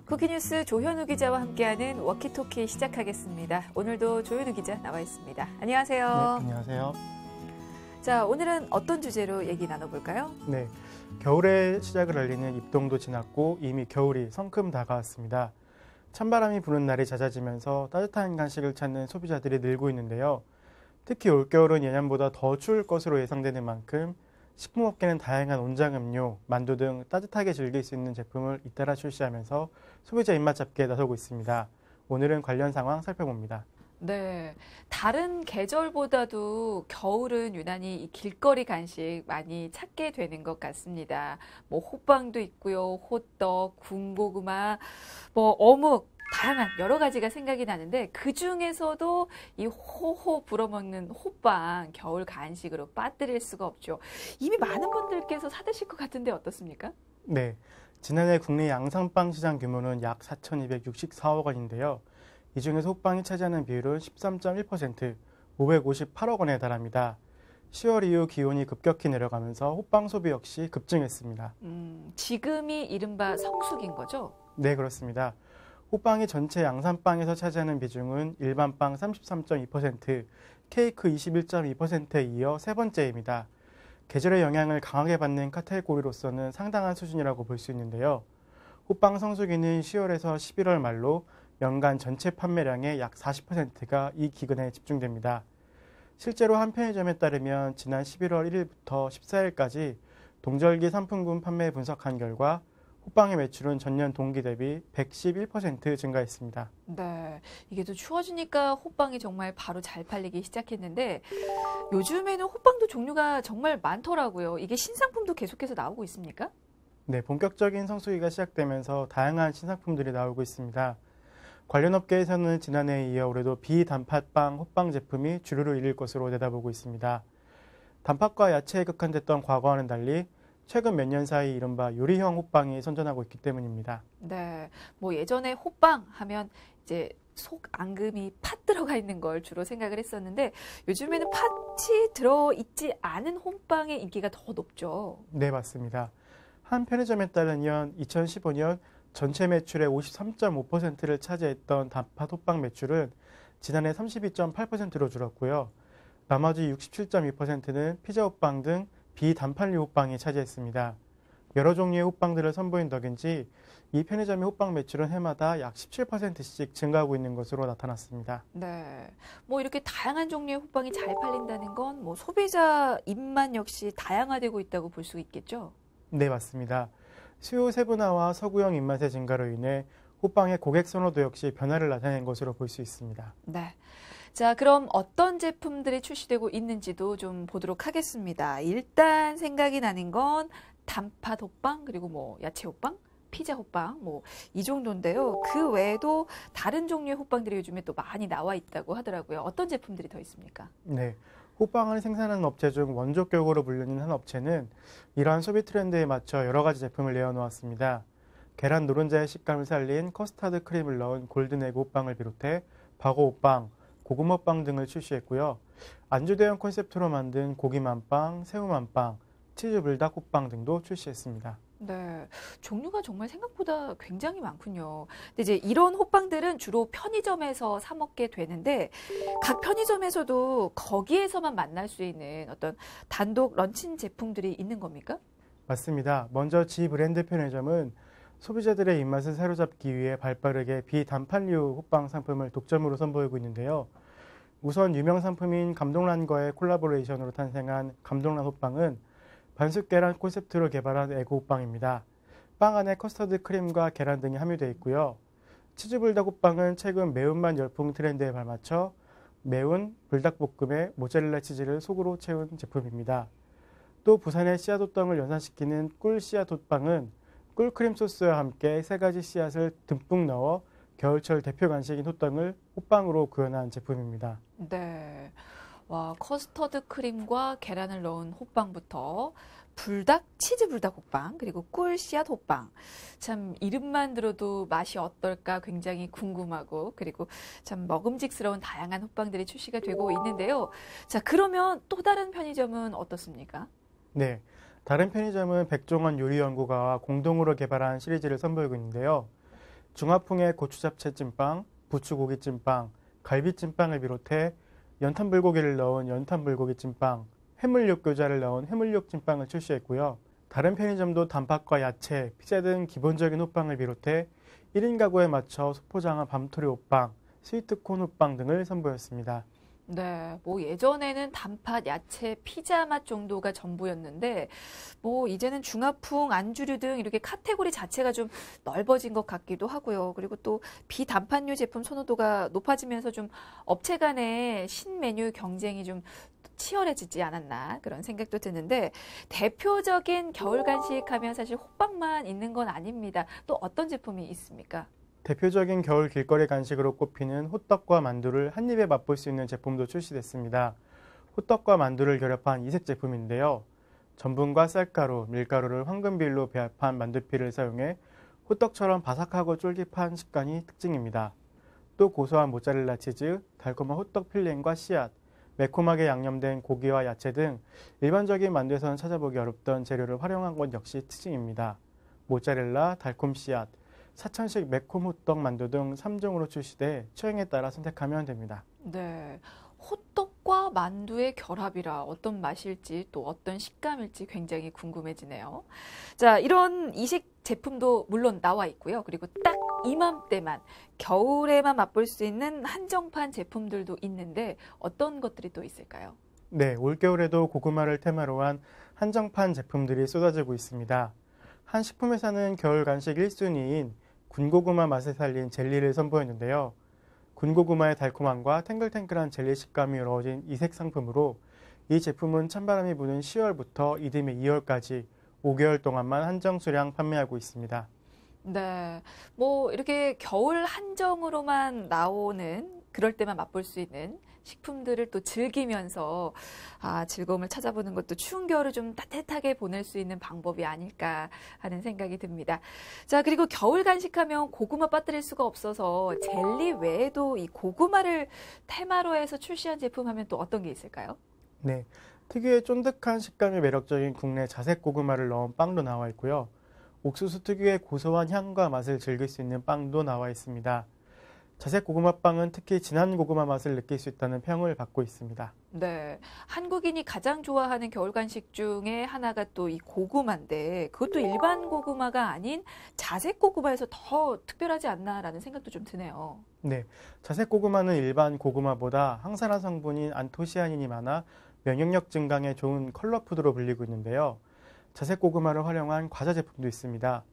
쿠키뉴스 조현우 기자와 함께하는 워키토키 시작하겠습니다. 오늘도 조현우 기자 나와 있습니다. 안녕하세요. 네, 안녕하세요. 자, 오늘은 어떤 주제로 얘기 나눠볼까요? 네, 겨울의 시작을 알리는 입동도 지났고 이미 겨울이 성큼 다가왔습니다. 찬바람이 부는 날이 잦아지면서 따뜻한 간식을 찾는 소비자들이 늘고 있는데요. 특히 올겨울은 예년보다 더 추울 것으로 예상되는 만큼 식품업계는 다양한 온장음료, 만두 등 따뜻하게 즐길 수 있는 제품을 잇따라 출시하면서 소비자 입맛 잡기에 나서고 있습니다. 오늘은 관련 상황 살펴봅니다. 네, 다른 계절보다도 겨울은 유난히 이 길거리 간식 많이 찾게 되는 것 같습니다. 뭐 호빵도 있고요, 호떡, 군고구마, 뭐 어묵, 다양한 여러 가지가 생각이 나는데 그 중에서도 이 호호 불어먹는 호빵 겨울 간식으로 빠뜨릴 수가 없죠. 이미 많은 분들께서 사드실 것 같은데 어떻습니까? 네, 지난해 국내 양산빵 시장 규모는 약 4,264억 원인데요. 이 중에서 호빵이 차지하는 비율은 13.1%, 558억 원에 달합니다. 10월 이후 기온이 급격히 내려가면서 호빵 소비 역시 급증했습니다. 지금이 이른바 성수기인 거죠? 네, 그렇습니다. 호빵이 전체 양산빵에서 차지하는 비중은 일반빵 33.2%, 케이크 21.2%에 이어 세 번째입니다. 계절의 영향을 강하게 받는 카테고리로서는 상당한 수준이라고 볼 수 있는데요. 호빵 성수기는 10월에서 11월 말로 연간 전체 판매량의 약 40%가 이 기간에 집중됩니다. 실제로 한 편의점에 따르면 지난 11월 1일부터 14일까지 동절기 상품군 판매 분석한 결과 호빵의 매출은 전년 동기 대비 111% 증가했습니다. 네, 이게 또 추워지니까 호빵이 정말 바로 잘 팔리기 시작했는데 요즘에는 호빵도 종류가 정말 많더라고요. 이게 신상품도 계속해서 나오고 있습니까? 네, 본격적인 성수기가 시작되면서 다양한 신상품들이 나오고 있습니다. 관련 업계에서는 지난해에 이어 올해도 비단팥빵 호빵 제품이 주류를 이룰 것으로 내다보고 있습니다. 단팥과 야채에 극한됐던 과거와는 달리 최근 몇 년 사이 이른바 요리형 호빵이 선전하고 있기 때문입니다. 네, 뭐 예전에 호빵 하면 이제 속 앙금이 팥 들어가 있는 걸 주로 생각을 했었는데 요즘에는 팥이 들어있지 않은 호빵의 인기가 더 높죠. 네, 맞습니다. 한 편의점에 따르면 2015년 전체 매출의 53.5%를 차지했던 단팥 호빵 매출은 지난해 32.8%로 줄었고요. 나머지 67.2%는 피자 호빵 등 비단팥류 호빵이 차지했습니다. 여러 종류의 호빵들을 선보인 덕인지 이 편의점의 호빵 매출은 해마다 약 17%씩 증가하고 있는 것으로 나타났습니다. 네, 뭐 이렇게 다양한 종류의 호빵이 잘 팔린다는 건 뭐 소비자 입맛 역시 다양화되고 있다고 볼 수 있겠죠? 네, 맞습니다. 수요 세분화와 서구형 입맛의 증가로 인해 호빵의 고객 선호도 역시 변화를 나타낸 것으로 볼 수 있습니다. 네. 자, 그럼 어떤 제품들이 출시되고 있는지도 좀 보도록 하겠습니다. 일단 생각이 나는 건 단팥 호빵, 그리고 뭐 야채 호빵, 피자 호빵, 뭐 이 정도인데요. 그 외에도 다른 종류의 호빵들이 요즘에 또 많이 나와 있다고 하더라고요. 어떤 제품들이 더 있습니까? 네. 호빵을 생산하는 업체 중 원조격으로 불리는 한 업체는 이러한 소비 트렌드에 맞춰 여러 가지 제품을 내어놓았습니다. 계란 노른자의 식감을 살린 커스터드 크림을 넣은 골든에그 호빵을 비롯해 박어 호빵, 고구마 빵 등을 출시했고요. 안주 대용 콘셉트로 만든 고기 만빵, 새우 만빵, 치즈 불닭 호빵 등도 출시했습니다. 네, 종류가 정말 생각보다 굉장히 많군요. 근데 이제 이런 호빵들은 주로 편의점에서 사 먹게 되는데 각 편의점에서도 거기에서만 만날 수 있는 어떤 단독 런칭 제품들이 있는 겁니까? 맞습니다. 먼저 지 브랜드 편의점은 소비자들의 입맛을 사로잡기 위해 발빠르게 비단팥류 호빵 상품을 독점으로 선보이고 있는데요. 우선 유명 상품인 감동란과의 콜라보레이션으로 탄생한 감동란 호빵은 반숙 계란 콘셉트로 개발한 에그 호빵입니다. 빵 안에 커스터드 크림과 계란 등이 함유되어 있고요. 치즈 불닭 호빵은 최근 매운맛 열풍 트렌드에 발맞춰 매운 불닭볶음에 모짜렐라 치즈를 속으로 채운 제품입니다. 또 부산의 씨앗 호떡을 연상시키는 꿀 씨앗 호빵은 꿀크림 소스와 함께 세 가지 씨앗을 듬뿍 넣어 겨울철 대표 간식인 호떡을 호빵으로 구현한 제품입니다. 네. 와, 커스터드 크림과 계란을 넣은 호빵부터 불닭, 치즈 불닭 호빵, 그리고 꿀 씨앗 호빵. 참 이름만 들어도 맛이 어떨까 굉장히 궁금하고 그리고 참 먹음직스러운 다양한 호빵들이 출시가 되고 있는데요. 자, 그러면 또 다른 편의점은 어떻습니까? 네, 다른 편의점은 백종원 요리연구가와 공동으로 개발한 시리즈를 선보이고 있는데요. 중화풍의 고추잡채 찐빵, 부추고기찐빵, 갈비찐빵을 비롯해 연탄불고기를 넣은 연탄불고기찐빵, 해물육교자를 넣은 해물육찐빵을 출시했고요. 다른 편의점도 단팥과 야채, 피자 등 기본적인 호빵을 비롯해 1인 가구에 맞춰 소포장한 밤토리 호빵, 스위트콘 호빵 등을 선보였습니다. 네, 뭐 예전에는 단팥, 야채, 피자 맛 정도가 전부였는데 뭐 이제는 중화풍, 안주류 등 이렇게 카테고리 자체가 좀 넓어진 것 같기도 하고요. 그리고 또 비단팥류 제품 선호도가 높아지면서 좀 업체 간의 신메뉴 경쟁이 좀 치열해지지 않았나 그런 생각도 드는데 대표적인 겨울 간식하면 사실 호빵만 있는 건 아닙니다. 또 어떤 제품이 있습니까? 대표적인 겨울 길거리 간식으로 꼽히는 호떡과 만두를 한 입에 맛볼 수 있는 제품도 출시됐습니다. 호떡과 만두를 결합한 이색 제품인데요. 전분과 쌀가루, 밀가루를 황금비율로 배합한 만두피를 사용해 호떡처럼 바삭하고 쫄깃한 식감이 특징입니다. 또 고소한 모짜렐라 치즈, 달콤한 호떡 필링과 씨앗, 매콤하게 양념된 고기와 야채 등 일반적인 만두에서는 찾아보기 어렵던 재료를 활용한 것 역시 특징입니다. 모짜렐라, 달콤 씨앗, 사천식 매콤 호떡 만두 등 3종으로 출시돼 취향에 따라 선택하면 됩니다. 네. 호떡과 만두의 결합이라 어떤 맛일지 또 어떤 식감일지 굉장히 궁금해지네요. 자, 이런 이식 제품도 물론 나와 있고요. 그리고 딱 이맘때만 겨울에만 맛볼 수 있는 한정판 제품들도 있는데 어떤 것들이 또 있을까요? 네, 올겨울에도 고구마를 테마로 한 한정판 제품들이 쏟아지고 있습니다. 한 식품회사는 겨울 간식 1순위인 군고구마 맛을 살린 젤리를 선보였는데요. 군고구마의 달콤함과 탱글탱글한 젤리 식감이 이루어진 이색 상품으로 이 제품은 찬바람이 부는 10월부터 이듬해 2월까지 5개월 동안만 한정 수량 판매하고 있습니다. 네. 뭐 이렇게 겨울 한정으로만 나오는 그럴 때만 맛볼 수 있는 식품들을 또 즐기면서 즐거움을 찾아보는 것도 추운 겨울을 좀 따뜻하게 보낼 수 있는 방법이 아닐까 하는 생각이 듭니다. 자, 그리고 겨울 간식하면 고구마 빠뜨릴 수가 없어서 젤리 외에도 이 고구마를 테마로 해서 출시한 제품 하면 또 어떤 게 있을까요? 네, 특유의 쫀득한 식감이 매력적인 국내 자색 고구마를 넣은 빵도 나와 있고요. 옥수수 특유의 고소한 향과 맛을 즐길 수 있는 빵도 나와 있습니다. 자색 고구마빵은 특히 진한 고구마 맛을 느낄 수 있다는 평을 받고 있습니다. 네. 한국인이 가장 좋아하는 겨울 간식 중에 하나가 또 이 고구마인데 그것도 일반 고구마가 아닌 자색 고구마에서 더 특별하지 않나라는 생각도 좀 드네요. 네, 자색 고구마는 일반 고구마보다 항산화 성분인 안토시아닌이 많아 면역력 증강에 좋은 컬러푸드로 불리고 있는데요. 자색 고구마를 활용한 과자 제품도 있습니다.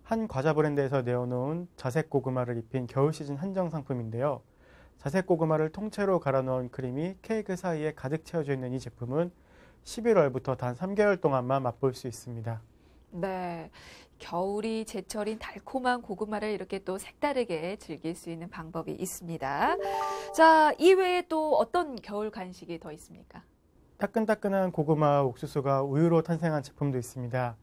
한 과자 브랜드에서 내어놓은 자색 고구마를 입힌 겨울 시즌 한정 상품인데요. 자색 고구마를 통째로 갈아 넣은 크림이 케이크 사이에 가득 채워져 있는 이 제품은 11월부터 단 3개월 동안만 맛볼 수 있습니다. 네. 겨울이 제철인 달콤한 고구마를 이렇게 또 색다르게 즐길 수 있는 방법이 있습니다. 자, 이외에 또 어떤 겨울 간식이 더 있습니까? 따끈따끈한 고구마 옥수수가 우유로 탄생한 제품도 있습니다.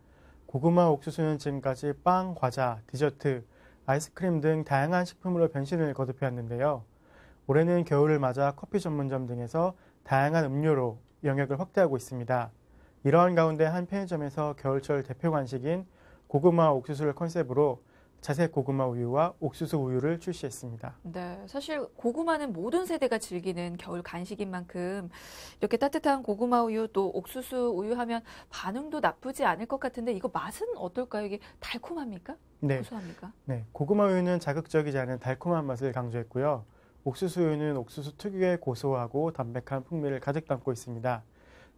고구마 옥수수는 지금까지 빵, 과자, 디저트, 아이스크림 등 다양한 식품으로 변신을 거듭해왔는데요. 올해는 겨울을 맞아 커피 전문점 등에서 다양한 음료로 영역을 확대하고 있습니다. 이러한 가운데 한 편의점에서 겨울철 대표 간식인 고구마 옥수수를 컨셉으로 자색 고구마 우유와 옥수수 우유를 출시했습니다. 네, 사실 고구마는 모든 세대가 즐기는 겨울 간식인 만큼 이렇게 따뜻한 고구마 우유 또 옥수수 우유 하면 반응도 나쁘지 않을 것 같은데 이거 맛은 어떨까요? 이게 달콤합니까? 네, 고소합니까? 고구마 우유는 자극적이지 않은 달콤한 맛을 강조했고요. 옥수수 우유는 옥수수 특유의 고소하고 담백한 풍미를 가득 담고 있습니다.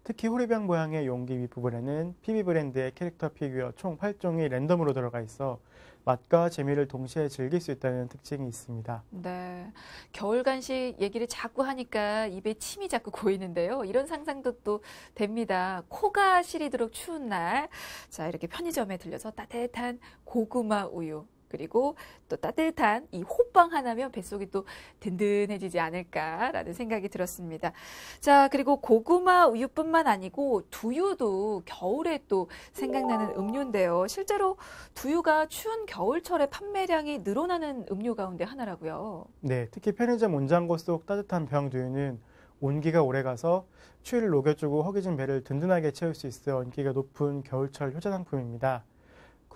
특히 호리병 모양의 용기 윗부분에는 PB 브랜드의 캐릭터 피규어 총 8종이 랜덤으로 들어가 있어 맛과 재미를 동시에 즐길 수 있다는 특징이 있습니다. 네, 겨울 간식 얘기를 자꾸 하니까 입에 침이 자꾸 고이는데요. 이런 상상도 또 됩니다. 코가 시리도록 추운 날, 자 이렇게 편의점에 들려서 따뜻한 고구마 우유 그리고 또 따뜻한 이 호빵 하나면 뱃속이 또 든든해지지 않을까라는 생각이 들었습니다. 자, 그리고 고구마 우유뿐만 아니고 두유도 겨울에 또 생각나는 음료인데요. 실제로 두유가 추운 겨울철에 판매량이 늘어나는 음료 가운데 하나라고요. 네, 특히 편의점 온장고 속 따뜻한 병 두유는 온기가 오래가서 추위를 녹여주고 허기진 배를 든든하게 채울 수 있어 인기가 높은 겨울철 효자 상품입니다.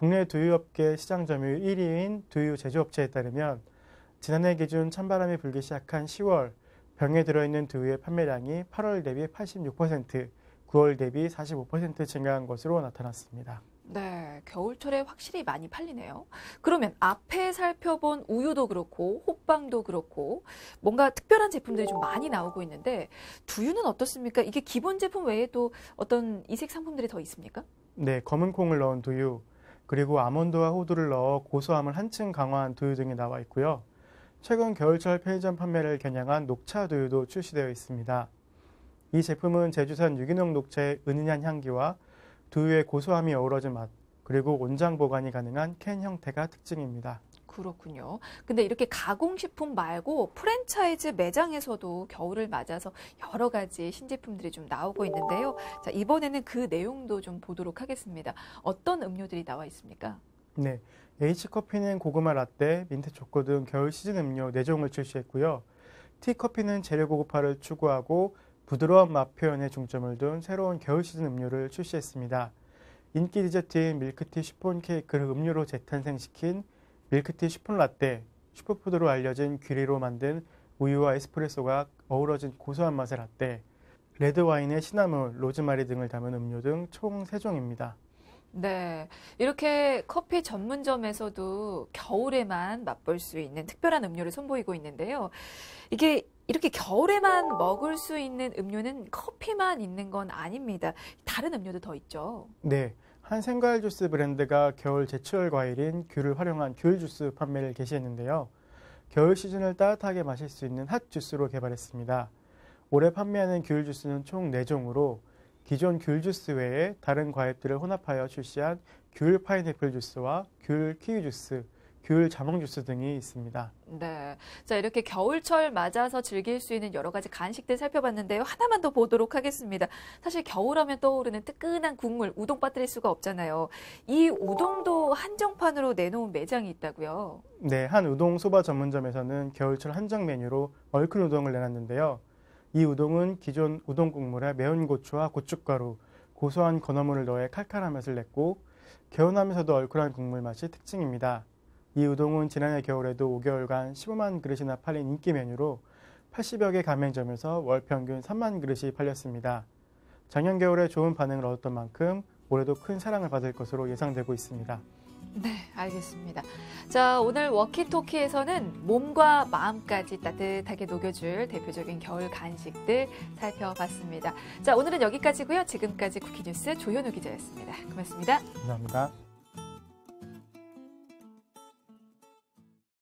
국내 두유업계 시장 점유율 1위인 두유 제조업체에 따르면 지난해 기준 찬바람이 불기 시작한 10월 병에 들어있는 두유의 판매량이 8월 대비 86%, 9월 대비 45% 증가한 것으로 나타났습니다. 네, 겨울철에 확실히 많이 팔리네요. 그러면 앞에 살펴본 우유도 그렇고 호빵도 그렇고 뭔가 특별한 제품들이 좀 많이 나오고 있는데 두유는 어떻습니까? 이게 기본 제품 외에도 어떤 이색 상품들이 더 있습니까? 네, 검은 콩을 넣은 두유, 그리고 아몬드와 호두를 넣어 고소함을 한층 강화한 두유 등이 나와 있고요. 최근 겨울철 편의점 판매를 겨냥한 녹차 두유도 출시되어 있습니다. 이 제품은 제주산 유기농 녹차의 은은한 향기와 두유의 고소함이 어우러진 맛, 그리고 온장 보관이 가능한 캔 형태가 특징입니다. 그렇군요. 근데 이렇게 가공식품 말고 프랜차이즈 매장에서도 겨울을 맞아서 여러 가지 신제품들이 좀 나오고 있는데요. 자, 이번에는 그 내용도 좀 보도록 하겠습니다. 어떤 음료들이 나와 있습니까? 네, H커피는 고구마 라떼, 민트 초코 등 겨울 시즌 음료 4종을 출시했고요. T커피는 재료 고급화를 추구하고 부드러운 맛 표현에 중점을 둔 새로운 겨울 시즌 음료를 출시했습니다. 인기 디저트인 밀크티 시폰 케이크를 음료로 재탄생시킨 밀크티 시폰 라떼, 슈퍼푸드로 알려진 귀리로 만든 우유와 에스프레소가 어우러진 고소한 맛의 라떼, 레드와인에 시나몬, 로즈마리 등을 담은 음료 등 총 3종입니다. 네, 이렇게 커피 전문점에서도 겨울에만 맛볼 수 있는 특별한 음료를 선보이고 있는데요. 이게 이렇게 겨울에만 먹을 수 있는 음료는 커피만 있는 건 아닙니다. 다른 음료도 더 있죠. 네, 한 생과일 주스 브랜드가 겨울 제철 과일인 귤을 활용한 귤 주스 판매를 개시했는데요. 겨울 시즌을 따뜻하게 마실 수 있는 핫 주스로 개발했습니다. 올해 판매하는 귤 주스는 총 4종으로 기존 귤 주스 외에 다른 과일들을 혼합하여 출시한 귤 파인애플 주스와 귤 키위 주스, 귤 자몽 주스 등이 있습니다. 네. 자, 이렇게 겨울철 맞아서 즐길 수 있는 여러 가지 간식들 살펴봤는데요. 하나만 더 보도록 하겠습니다. 사실 겨울하면 떠오르는 뜨끈한 국물, 우동 빠뜨릴 수가 없잖아요. 이 우동도 한정판으로 내놓은 매장이 있다고요. 네, 한 우동 소바 전문점에서는 겨울철 한정 메뉴로 얼큰 우동을 내놨는데요. 이 우동은 기존 우동 국물에 매운 고추와 고춧가루, 고소한 건어물을 넣어 칼칼한 맛을 냈고 개운하면서도 얼큰한 국물 맛이 특징입니다. 이 우동은 지난해 겨울에도 5개월간 15만 그릇이나 팔린 인기 메뉴로 80여 개 가맹점에서 월 평균 3만 그릇이 팔렸습니다. 작년 겨울에 좋은 반응을 얻었던 만큼 올해도 큰 사랑을 받을 것으로 예상되고 있습니다. 네, 알겠습니다. 자, 오늘 워키토키에서는 몸과 마음까지 따뜻하게 녹여줄 대표적인 겨울 간식들 살펴봤습니다. 자, 오늘은 여기까지고요. 지금까지 쿠키뉴스 조현우 기자였습니다. 고맙습니다. 감사합니다.